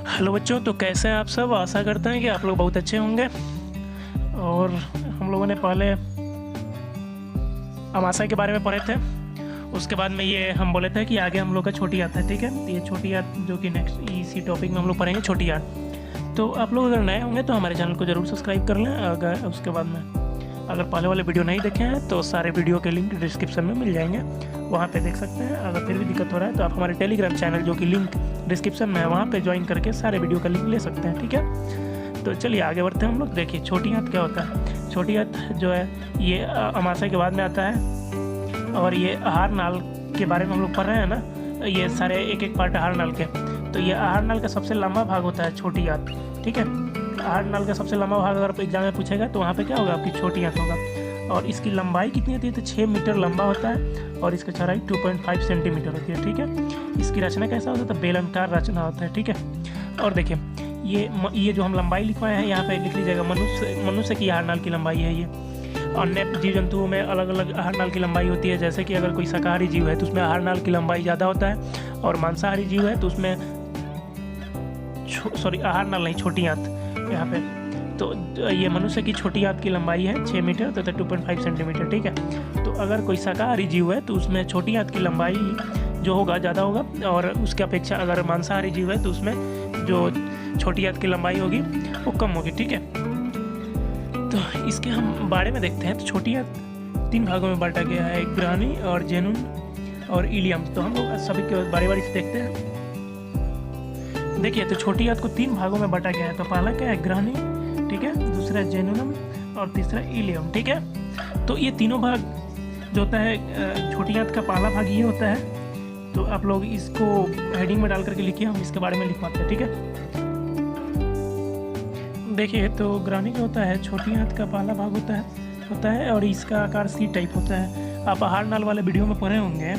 Hello बच्चों, तो कैसे हैं आप सब। आशा करते हैं कि आप लोग बहुत अच्छे होंगे। और हम लोगों ने पहले अमाशय के बारे में पढ़े थे। उसके बाद में ये हम बोले थे कि आगे हम लोग का छोटी याद है, ठीक है। तो ये छोटी याद जो कि नेक्स्ट इसी टॉपिक में हम लोग पढ़ेंगे, छोटी याद। तो आप लोग अगर नए होंगे तो हमारे चैनल को ज़रूर सब्सक्राइब कर लें। अगर उसके बाद में अगर पहले वाले वीडियो नहीं देखे हैं तो सारे वीडियो के लिंक डिस्क्रिप्शन में मिल जाएंगे, वहाँ पे देख सकते हैं। अगर फिर भी दिक्कत हो रहा है तो आप हमारे टेलीग्राम चैनल जो कि लिंक डिस्क्रिप्शन में है वहाँ पे ज्वाइन करके सारे वीडियो का लिंक ले सकते हैं, ठीक है। तो चलिए आगे बढ़ते हैं हम लोग। देखिए छोटी हाथ क्या होता है। छोटी हाथ जो है ये अमाशय के बाद में आता है। और ये आहार नाल के बारे में हम लोग पढ़ रहे हैं ना, ये सारे एक एक पार्ट आहार नाल के। तो ये आहार नाल का सबसे लंबा भाग होता है छोटी हाथ, ठीक है। आहार नाल का सबसे लंबा भाग अगर एग्जाम में पूछेगा तो वहाँ पे क्या होगा, आपकी छोटी हाथ होगा। और इसकी लंबाई कितनी होती है, तो 6 मीटर लंबा होता है। और इसकी चौड़ाई 2.5 सेंटीमीटर होती है, ठीक है। इसकी रचना कैसा होता है, तो बेलनाकार रचना होता है, ठीक है। और देखिए ये जो हम लंबाई लिखवाए हैं यहाँ पे लिख लीजिएगा, मनुष्य की आहार नाल की लंबाई है ये। अन्य जीव जंतुओं में अलग अलग आहार नाल की लंबाई होती है। जैसे कि अगर कोई शाकाहारी जीव है तो उसमें आहार नाल की लंबाई ज़्यादा होता है, और मांसाहारी जीव है तो उसमें आहार नाल नहीं, छोटी आंत यहाँ पे। तो ये मनुष्य की छोटी आंत की लंबाई है 6 मीटर तथा 2.5 सेंटीमीटर, ठीक है। तो अगर कोई शाकाहारी जीव है तो उसमें छोटी आंत की लंबाई जो होगा ज़्यादा होगा, और उसके अपेक्षा अगर मांसाहारी जीव है तो उसमें जो छोटी आंत की लंबाई होगी वो कम होगी, ठीक है। तो इसके हम बारे में देखते हैं। तो छोटी आंत 3 भागों में बांटा गया है, ग्रानी और जेनुन और इलियम। तो हम लोग सभी के बारी बारी से देखते हैं। देखिए तो छोटी आंत को 3 भागों में बांटा गया है। तो पहला क्या है, ग्रानी, ठीक है। दूसरा जेनुनम और तीसरा इलियम, ठीक है। तो ये तीनों भाग जो होता है छोटी आंत का पहला भाग ये होता है। तो आप लोग इसको हेडिंग में डाल करके लिखिए, हम इसके बारे में लिखवाते हैं, ठीक है। देखिए तो ग्रानी जो होता है छोटी आंत का पहला भाग होता है और इसका आकार सी टाइप होता है। आप आहार नाल वाले वीडियो में पढ़े होंगे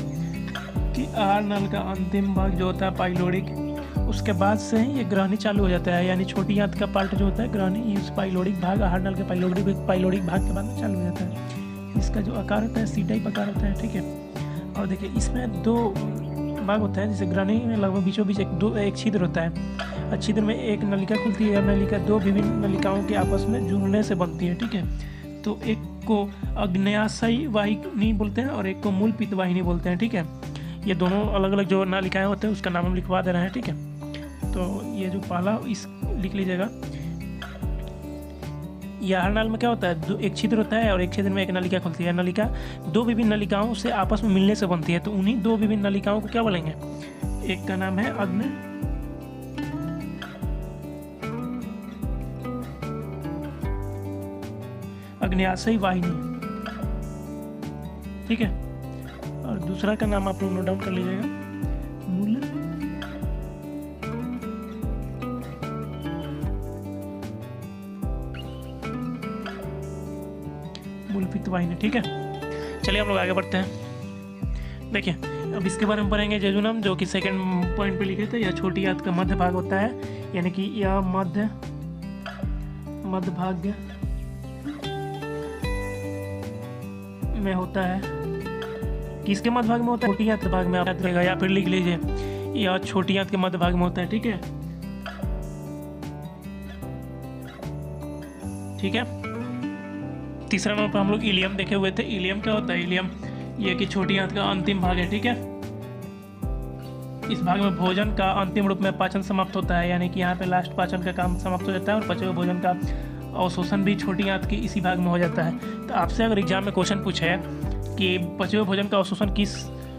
कि आहार नाल का अंतिम भाग जो होता है पाइलोडिक, उसके बाद से ही ये ग्रानी चालू हो जाता है। यानी छोटी आंत का पार्ट जो होता है ग्रानी, इस पाइलोडिक भाग आहार नाल के पाइलोडिक भाग के बाद में चालू हो जाता है। इसका जो आकार होता है सी टाइप आकार होता है, ठीक है। और देखिए इसमें 2 भाग होता है। जैसे ग्रानी में लगभग बीचों बीच एक छिद्र होता है। छिद्र में एक नलिका खुलती है। नलिका 2 विभिन्न नलिकाओं के आपस में जुड़ने से बनती है, ठीक है। तो एक को अग्न्याशयी वाहिनी बोलते हैं और एक को मूल पित्त वाहिनी बोलते हैं, ठीक है। ये दोनों अलग अलग जो नलिकाएं होते हैं उसका नाम हम लिखवा दे रहे हैं, ठीक है। तो ये जो पहला इस लिख लीजिएगा। ये आहार नाल में क्या होता है, एक छिद्र होता है और एक छिद्र में एक नलिका खुलती है। नलिका 2 विभिन्न नलिकाओं से आपस में मिलने से बनती है। तो उन्हीं 2 विभिन्न नलिकाओं को क्या बोलेंगे, एक का नाम है अग्न्याशयी वाहिनी, ठीक है। और दूसरा का नाम आप लोग नोट डाउन कर लीजिएगा, मूल पित्त वाहिनी, ठीक है। चलिए हम लोग आगे बढ़ते हैं। देखिए अब इसके बारे में पढ़ेंगे जेजुनम, जो कि सेकंड पॉइंट पे लिखे थे। यह छोटी आंत का मध्य भाग होता है, यानी कि यह मध्य भाग में होता है। किसके मध्य भाग में होता है, छोटी आंत भाग में याद रहेगा, या फिर लिख लीजिए यह छोटी आंत के मध्य भाग में होता है, ठीक है। ठीक है। तीसरा नंबर पर हम लोग इलियम देखे हुए थे। इलियम क्या होता है, इलियम ये कि छोटी आंत का अंतिम भाग है, ठीक है। इस भाग में भोजन का अंतिम रूप में पाचन समाप्त होता है, यानी कि यहाँ पे लास्ट पाचन का काम समाप्त हो जाता है। और बचे हुए भोजन का अवशोषण भी छोटी आंत की इसी भाग में हो जाता है। तो आपसे अगर एग्जाम में क्वेश्चन पूछे कि बचे हुए भोजन का अवशोषण किस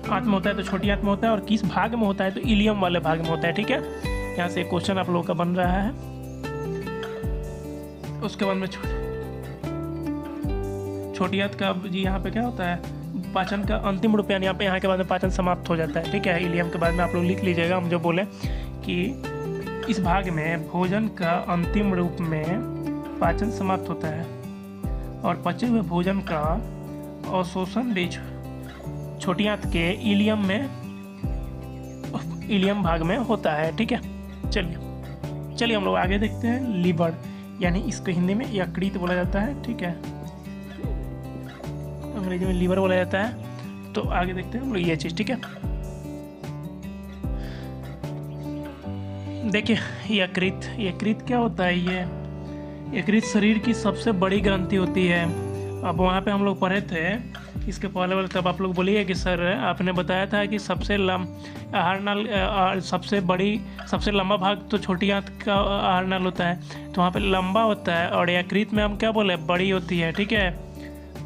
आंत में होता है, तो छोटी आंत में होता है। और किस भाग में होता है, तो इलियम वाले भाग में होता है, ठीक है। यहाँ से क्वेश्चन आप लोगों का बन रहा है। उसके बाद में छोटी आंत का जी यहाँ पे क्या होता है, पाचन का अंतिम रूप, यानी यहाँ के बाद में पाचन समाप्त हो जाता है, ठीक है। इलियम के बाद में आप लोग लिख लीजिएगा, हम जो बोले कि इस भाग में भोजन का अंतिम रूप में पाचन समाप्त होता है और पचे हुए भोजन का अवशोषण भी छोटी आंत के इलियम भाग में होता है, ठीक है। चलिए हम लोग आगे देखते हैं। लीवर, यानी इसको हिंदी में यकृत बोला जाता है, ठीक है। अंग्रेजी में लीवर बोला जाता है। तो आगे देखते हैं हम लोग ये चीज़, ठीक है। देखिए यकृत क्या होता है? ये यकृत शरीर की सबसे बड़ी ग्रंथि होती है। अब वहाँ पे हम लोग पढ़े थे इसके पहले वाले, तब आप लोग बोलिए कि सर आपने बताया था कि सबसे आहार नाल सबसे लंबा भाग तो छोटी आंत का आहार नाल होता है, तो वहाँ पे लंबा होता है, और यकृत में हम क्या बोले, बड़ी होती है। ठीक है,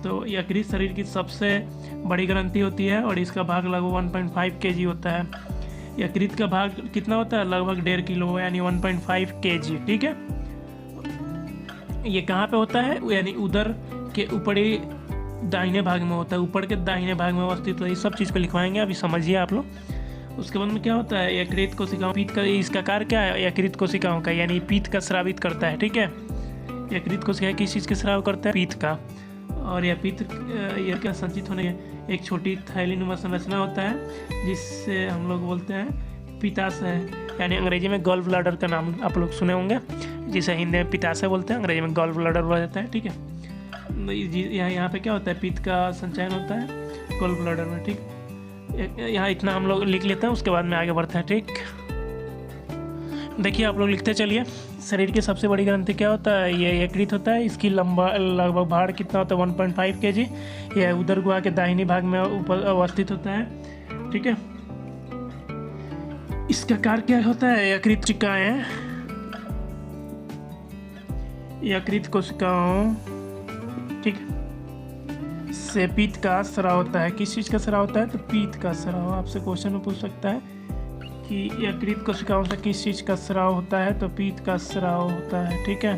तो यकृत शरीर की सबसे बड़ी ग्रंथि होती है और इसका भाग लगभग 1.5 kg होता है। यकृत का भाग कितना होता है? लगभग 1.5 किलो, यानी 1.5 kg। ठीक है, ये कहाँ पे होता है? यानी उदर के ऊपरी दाहिने भाग में होता है, ऊपर के दाहिने भाग में अवस्थित होता है। ये सब चीज़ को लिखवाएंगे, अभी समझिए आप लोग। उसके बाद में क्या होता है? यकृत कोशिकाओं, पीत का, इसका कार्य क्या है? यकृत कोशिकाओं का, यानी पीत का स्रावित करता है। ठीक है, यकृत कोशिकाएं किस चीज़ के स्राव करता है? पीत का। और यह पीत यह क्या संचित होने एक छोटी थैलीनुमा संरचना होता है, जिससे हम लोग बोलते हैं पित्ताशय, यानी अंग्रेजी में गॉल ब्लैडर का नाम आप लोग सुने होंगे, जिसे हिंदी में पित्ताशय बोलते हैं, अंग्रेजी में गॉल ब्लैडर बोला जाता है। ठीक है, यहाँ पे क्या होता है? पित्त का संचयन होता है गॉल ब्लैडर में। ठीक, यहाँ इतना हम लोग लिख लेते हैं, उसके बाद में आगे बढ़ते हैं। ठीक, देखिए आप लोग लिखते चलिए। शरीर की सबसे बड़ी ग्रंथि क्या होता है? ये यकृत होता है। इसकी लगभग भार कितना होता है? 1.5 kg। यह उदर गुहा के दाहिनी भाग में ऊपर अवस्थित होता है। ठीक है, इसका कार्य क्या होता है? यकृत कोशिकाएं, यकृत कोशिकाओं, ठीक, से पीत का स्राव होता है। किस चीज़ का स्राव होता है? तो पीत का स्राव। आपसे क्वेश्चन में पूछ सकता है कि यकृत कोशिकाओं से किस चीज़ का स्राव होता है? तो पीत का स्राव होता है। ठीक है,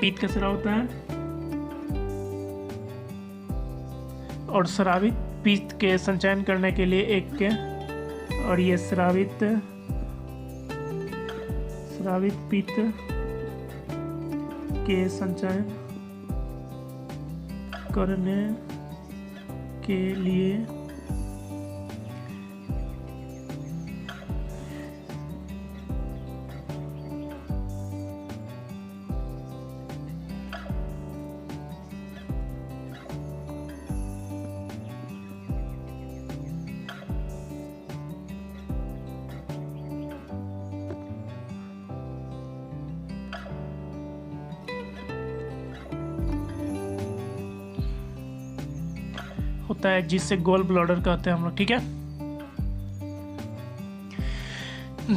पीत का स्राव होता है, और स्रावित पीत के संचयन करने के लिए एक के, और ये स्रावित पीत के संचयन करने के लिए होता है, जिससे गॉल ब्लैडर कहते हैं हम लोग। ठीक है,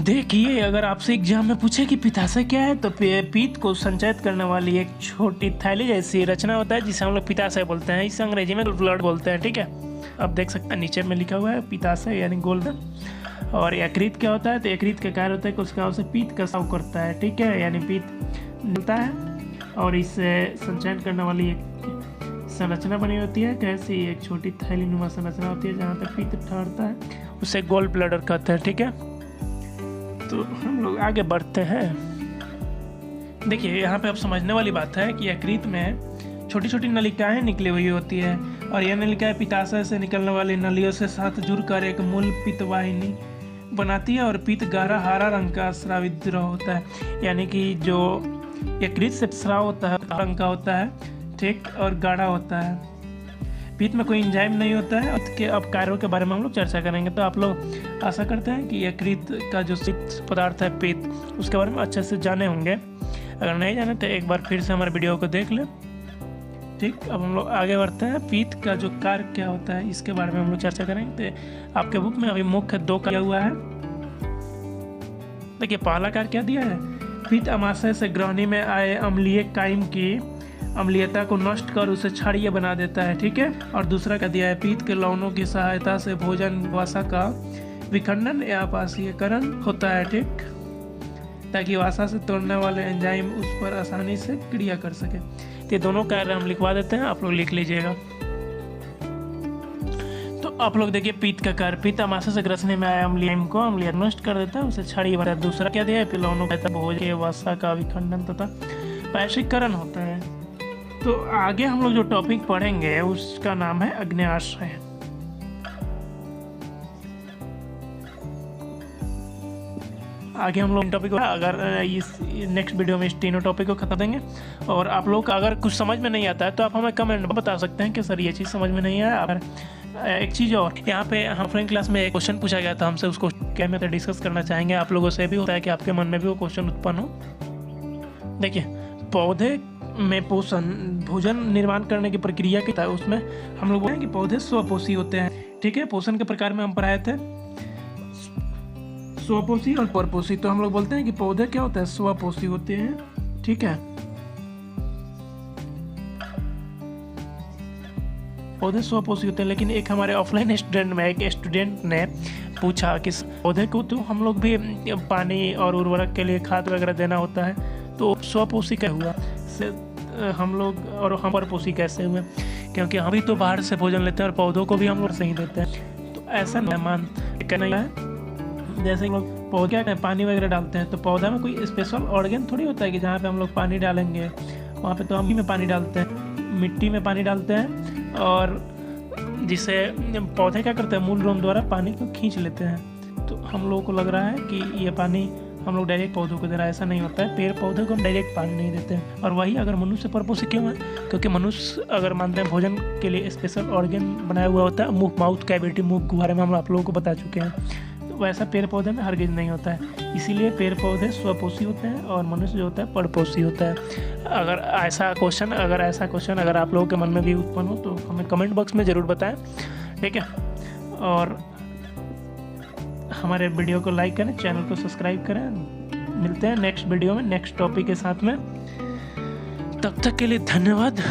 देखिए अगर आपसे एग्जाम में पूछे कि पित्ताशय क्या है, तो पीत को संचयित करने वाली एक छोटी थैली जैसी रचना होता है, जिसे हम लोग पित्ताशय बोलते हैं। इसे अंग्रेजी में ब्लड बोलते हैं। ठीक है, अब देख सकते हैं नीचे में लिखा हुआ है पित्ताशय यानी गोल। और यकृत क्या होता है? तो यकृत का कार्य होता है कोशिकाओं से पीत का स्राव करता है। ठीक है, यानी पीत मिलता है और इससे संचयन करने वाली एक संरचना बनी होती है। कैसी? एक छोटी थैलीनुमा संरचना होती है जहाँ पे पीत ठहरता है, उसे गॉल ब्लैडर कहते हैं। ठीक है, तो हम लोग आगे बढ़ते हैं। देखिए यहाँ पे अब समझने वाली बात है कि यकृत में छोटी छोटी नलिकाएं निकली हुई होती है, और यह नलिकाएं पित्ताशय से निकलने वाली नलियों से साथ जुड़कर एक मूल पित्त वाहिनी बनाती है, और पित्त गाढ़ा हरा रंग का स्रावित द्रव होता है। यानी कि जो यकृत से स्राव होता है रंग का होता है, ठीक, और गाढ़ा होता है। पित्त में कोई एंजाइम नहीं होता है। उसके अब कार्यों के बारे में हम लोग चर्चा करेंगे। तो आप लोग आशा करते हैं कि यकृत का जो शीत पदार्थ है पित्त, उसके बारे में अच्छे से जाने होंगे। अगर नहीं जाने तो एक बार फिर से हमारे वीडियो को देख लें। ठीक, अब हम लोग आगे बढ़ते हैं। पित्त का जो कार्य क्या होता है, इसके बारे में हम लोग चर्चा करेंगे। तो आपके बुक में अभी मुख्य 2 कार्य हुआ है। देखिए पहला कार्य क्या दिया है? पित्त अमाशय से ग्रहणी में आए अम्लीय काइम की अम्लीयता को नष्ट कर उसे क्षारीय बना देता है। ठीक है, और दूसरा क्या दिया है? पित्त के लवणों की सहायता से भोजन वसा का विखंडन या अपाशीयकरण होता है। ठीक, ताकि वसा से तोड़ने वाले एंजाइम उस पर आसानी से क्रिया कर सके। तो ये दोनों कार्य हम लिखवा देते हैं, आप लोग लिख लीजिएगा। तो आप लोग देखिए पित्त का कार्य, पित्त अमाशय से ग्रसने में आए अम्लीय को अम्लीय नष्ट कर देता है, उसे क्षारीय बनाता है। दूसरा क्या दिया है? लवणों का भोजन के वसा का विखंडन तथा पायशीकरण होता है। तो आगे हम लोग जो टॉपिक पढ़ेंगे उसका नाम है अग्न्याशय। आगे हम लोग टॉपिक अगर इस नेक्स्ट वीडियो में इस तीनों टॉपिक को खत्म देंगे। और आप लोग अगर कुछ समझ में नहीं आता है तो आप हमें कमेंट में बता सकते हैं कि सर ये चीज़ समझ में नहीं आया। अगर एक चीज़ और, यहाँ पे हम ऑफलाइन क्लास में एक क्वेश्चन पूछा गया था हमसे, उसको क्या मैं डिस्कस करना चाहेंगे आप लोगों से। भी होता है कि आपके मन में भी वो क्वेश्चन उत्पन्न हो। देखिए, पौधे में पोषण भोजन निर्माण करने की प्रक्रिया की था, उसमें हम लोग बोले हैं कि पौधे स्वपोषी होते हैं। ठीक है, पोषण के प्रकार में हम पढ़ाए थे स्वपोषी और परपोषी। तो हम लोग बोलते हैं कि पौधे क्या होते हैं, स्वपोषी होते हैं। ठीक है, पौधे स्वपोषी होते हैं। लेकिन एक हमारे ऑफलाइन स्टूडेंट में एक स्टूडेंट ने पूछा कि पौधे को तो हम लोग भी पानी और उर्वरक के लिए खाद वगैरह देना होता है, तो स्वपोषी क्या हुआ हम लोग, और हम परपोषी कैसे हुए? क्योंकि हम भी तो बाहर से भोजन लेते हैं और पौधों को भी हम लोग सही देते हैं। तो ऐसा मेहमान कहना है, जैसे हम लोग पौधे क्या पानी वगैरह डालते हैं, तो पौधा में कोई स्पेशल ऑर्गन थोड़ी होता है कि जहाँ पे हम लोग पानी डालेंगे वहाँ पे तो हम ही में पानी डालते हैं, मिट्टी में पानी डालते हैं, और जिसे पौधे क्या करते हैं, मूल रोम द्वारा पानी को खींच लेते हैं। तो हम लोगों को लग रहा है कि ये पानी हम लोग डायरेक्ट पौधों को दे रहा है, ऐसा नहीं होता है। पेड़ पौधे को हम डायरेक्ट पानी नहीं देते हैं। और वही अगर मनुष्य परपोषी क्यों है, क्योंकि मनुष्य अगर मानते हैं भोजन के लिए स्पेशल ऑर्गन बनाया हुआ होता है, मुंह माउथ कैविटी, मुंह के बारे में हम आप लोगों को बता चुके हैं। तो वैसा पेड़ पौधे में हरगिज नहीं होता है। इसीलिए पेड़ पौधे स्वपोषी होते हैं और मनुष्य जो होता है परपोषी होता है। अगर ऐसा क्वेश्चन अगर आप लोगों के मन में भी उत्पन्न हो तो हमें कमेंट बॉक्स में ज़रूर बताएं। ठीक है, और हमारे वीडियो को लाइक करें, चैनल को सब्सक्राइब करें। मिलते हैं नेक्स्ट वीडियो में नेक्स्ट टॉपिक के साथ में। तब तक के लिए धन्यवाद।